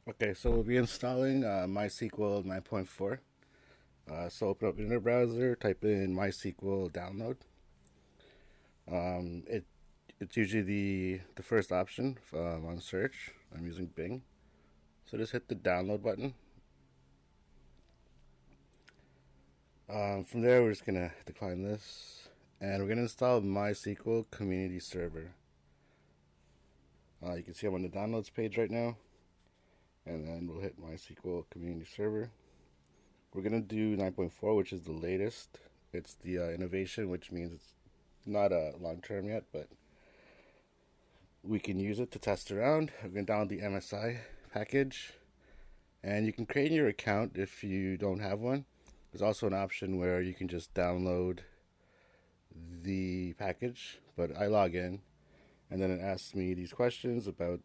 Okay, so we'll be installing MySQL 9.4. So open up Internet browser, type in MySQL download. Um, it it's usually the first option on search. I'm using Bing, so just hit the download button. From there, we're just gonna decline this, and we're gonna install MySQL Community Server. You can see I'm on the downloads page right now, and then we'll hit MySQL Community Server. We're gonna do 9.4, which is the latest. It's the innovation, which means it's not long term yet, but we can use it to test around. We're gonna download the MSI package, and you can create your account if you don't have one. There's also an option where you can just download the package, but I log in, and then it asks me these questions about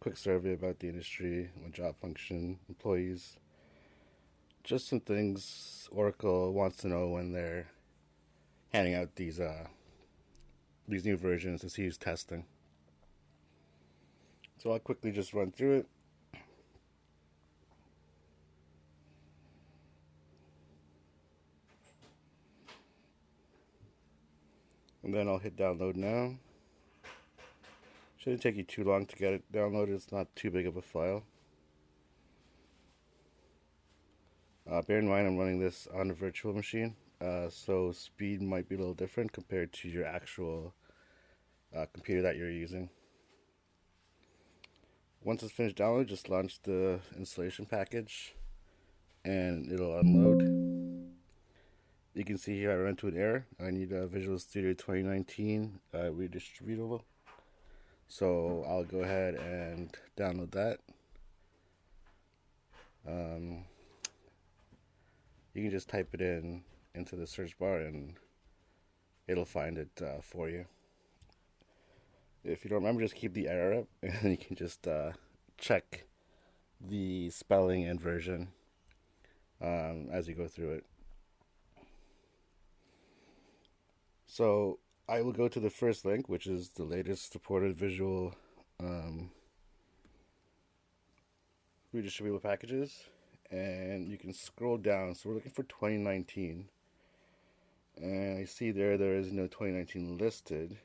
quick survey about the industry, my job function, employees, just some things Oracle wants to know when they're handing out these new versions to see who's testing. So I'll quickly just run through it. And then I'll hit download now. Shouldn't take you too long to get it downloaded. It's not too big of a file. Bear in mind I'm running this on a virtual machine, so speed might be a little different compared to your actual computer that you're using. Once it's finished downloading, just launch the installation package and it'll unload. You can see here I run into an error. I need a Visual Studio 2019 redistributable. So I'll go ahead and download that. Um, you can just type it into the search bar and it'll find it for you. If you don't remember, just keep the error up and you can just check the spelling and version as you go through it. So I will go to the first link, which is the latest supported visual redistributable packages, and you can scroll down. So we're looking for 2019, and I see there is no 2019 listed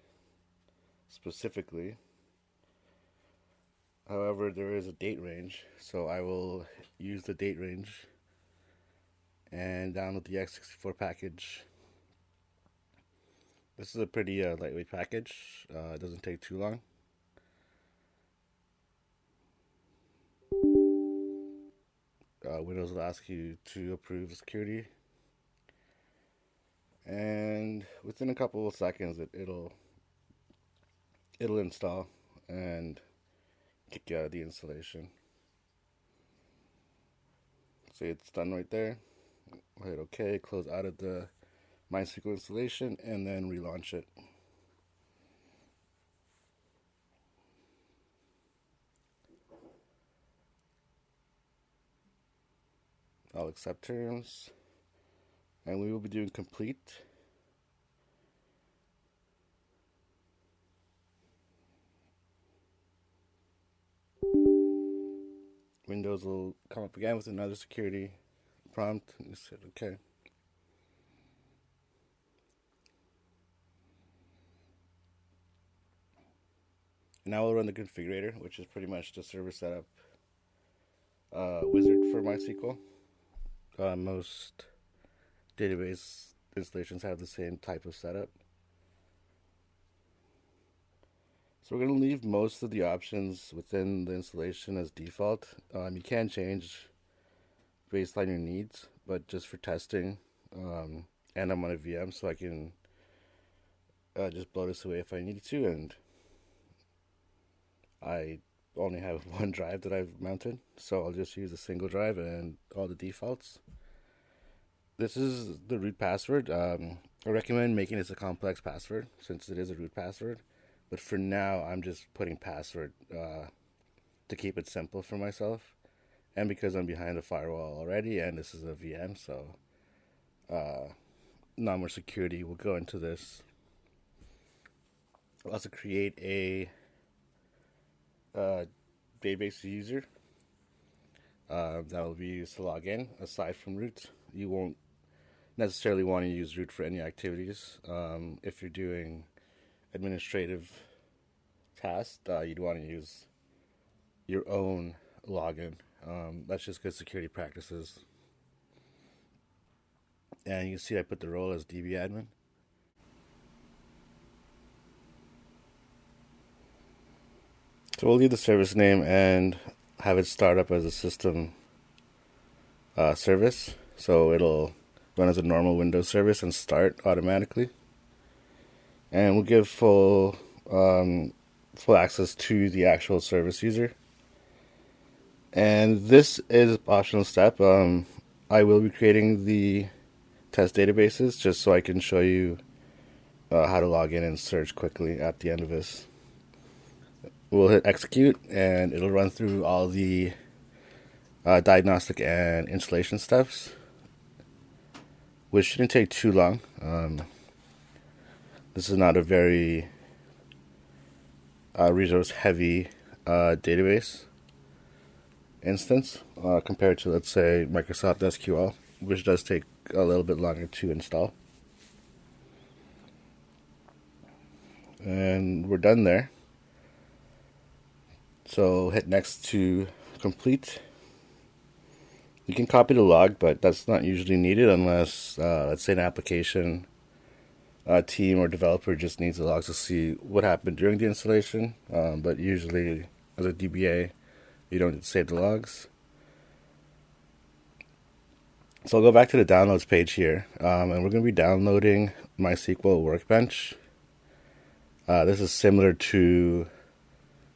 specifically. However, there is a date range, so I will use the date range and download the x64 package. This is a pretty lightweight package. It doesn't take too long. Windows will ask you to approve the security, and within a couple of seconds, it'll install and kick you out of the installation. See, it's done right there. I'll hit OK, close out of the MySQL installation, and then relaunch it. I'll accept terms, and we will be doing complete. Windows will come up again with another security prompt. You said OK. Now we'll run the configurator, which is pretty much the server setup wizard for MySQL. Most database installations have the same type of setup. So we're going to leave most of the options within the installation as default. You can change based on your needs, but just for testing, and I'm on a VM, so I can just blow this away if I need to, and I only have one drive that I've mounted, so I'll just use a single drive and all the defaults. This is the root password. I recommend making this a complex password since it is a root password. But for now, I'm just putting password to keep it simple for myself. And because I'm behind a firewall already and this is a VM, so not more security will go into this. I'll also create a database user. that will be used to log in. Aside from root, you won't necessarily want to use root for any activities. If you're doing administrative tasks, you'd want to use your own login. That's just good security practices. And you can see I put the role as DB admin. So we'll leave the service name and have it start up as a system service. So it'll run as a normal Windows service and start automatically. And we'll give full access to the actual service user. And this is an optional step. I will be creating the test databases just so I can show you how to log in and search quickly at the end of this. We'll hit execute and it'll run through all the diagnostic and installation steps, which shouldn't take too long. This is not a very resource heavy database instance compared to, let's say, Microsoft SQL, which does take a little bit longer to install. And we're done there. So hit next to complete. You can copy the log, but that's not usually needed unless, let's say, an application team or developer just needs the logs to see what happened during the installation. But usually, as a DBA, you don't need to save the logs. So I'll go back to the downloads page here, and we're going to be downloading MySQL Workbench. This is similar to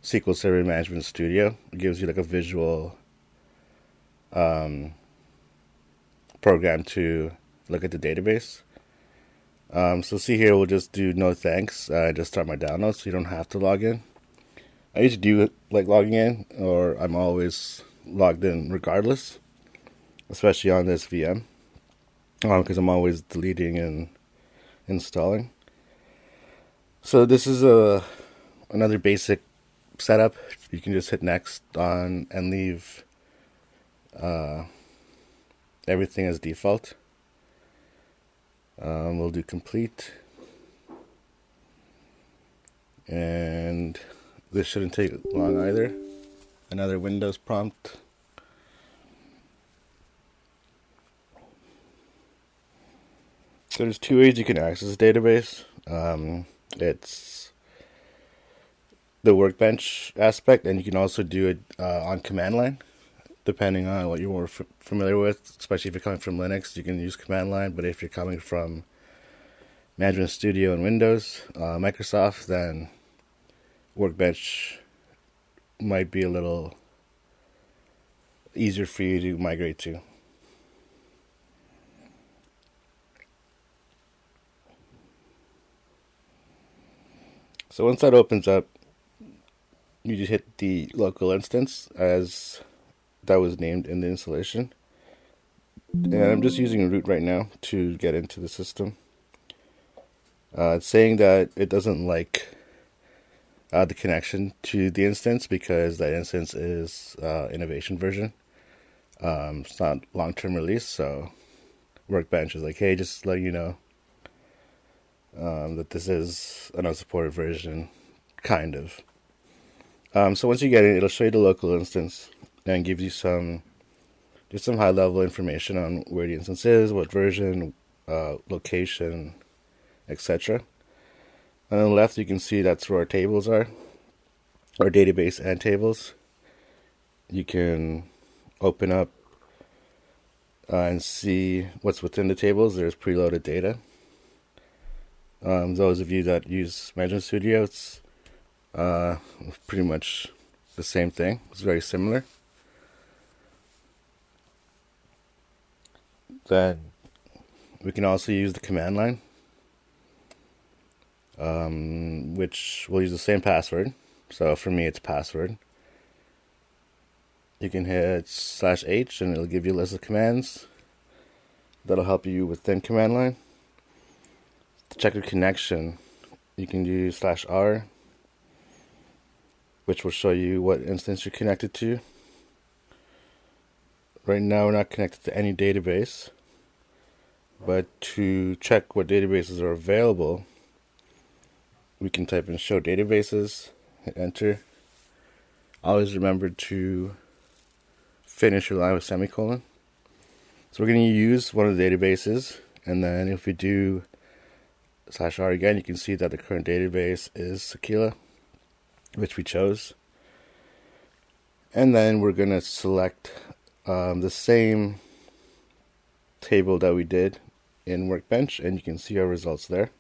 SQL Server Management Studio. It gives you like a visual program to look at the database. So see here, we'll just do no thanks. Just start my download, so you don't have to log in. I usually do like logging in, or I'm always logged in regardless, especially on this VM, because I'm always deleting and installing. So this is another basic setup. You can just hit next on and leave everything as default. We'll do complete, and this shouldn't take long either. Another Windows prompt. So there's two ways you can access the database. It's the Workbench aspect, and you can also do it on command line, depending on what you're more familiar with. Especially if you're coming from Linux, you can use command line. But if you're coming from Management Studio and Windows, Microsoft, then Workbench might be a little easier for you to migrate to. So once that opens up, you just hit the local instance as that was named in the installation. And I'm just using root right now to get into the system. It's saying that it doesn't like the connection to the instance because that instance is innovation version. It's not long-term release, so Workbench is like, hey, just letting you know that this is an unsupported version, kind of. So once you get it, it'll show you the local instance and give you some high-level information on where the instance is, what version, location, etc. On the left, you can see that's where our tables are, our database and tables. You can open up and see what's within the tables. There's preloaded data. Those of you that use Management Studio, it's pretty much the same thing. It's very similar. Then we can also use the command line, which will use the same password. So for me, it's password. You can hit /H and it'll give you a list of commands that'll help you within command line. To check your connection, you can use /R, which will show you what instance you're connected to. Right now we're not connected to any database, but to check what databases are available, we can type in show databases, hit enter. Always remember to finish your line with semicolon. So we're going to use one of the databases, and then if we do /r again, you can see that the current database is Sequila, which we chose. And then we're going to select the same table that we did in Workbench, and you can see our results there.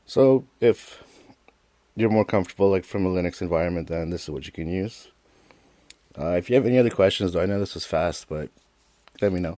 So if you're more comfortable like from a Linux environment, then this is what you can use. If you have any other questions, though, I know this was fast, but let me know.